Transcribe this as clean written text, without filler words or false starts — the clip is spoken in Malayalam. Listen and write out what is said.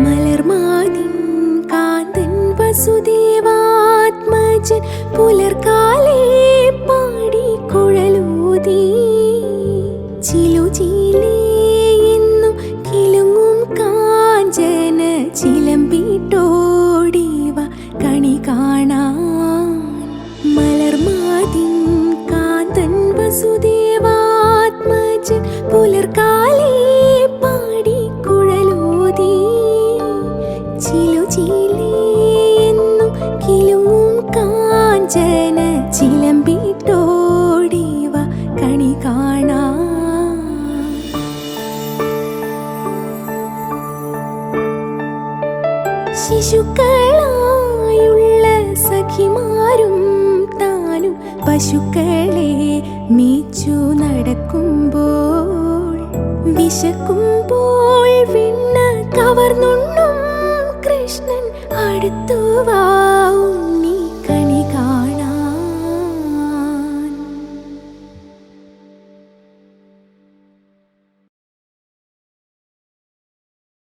മലർമാതിൻ കാന്തൻ വസുദേവാത്മജൻ പുലർക്കാലേ പാടി കുഴലൂതി ചിലുചീലേ എന്നും കിലുങ്ങും കാഞ്ചന ചിലമ്പിട്ടോടിവ കണി കാണാൻ. മലർമാതിൻ കാന്തൻ വസുദേവാത്മജൻ പുലർക്കാലേ പാടി കുഴലൂതി ചിലുചീലേ എന്നും കിലുങ്ങും കാഞ്ചന ചിലമ്പിട്ടോടിവ കണി കാണാൻ. ശിശുക്കളായുള്ള സഖിമാരും താനും പശുക്കളെ മീച്ചു നടക്കുമ്പോൾ വിശക്കുമ്പോൾ വിണ്ണ കവർന്നുണ്ണും കൃഷ്ണൻ അടുത്തു വാ.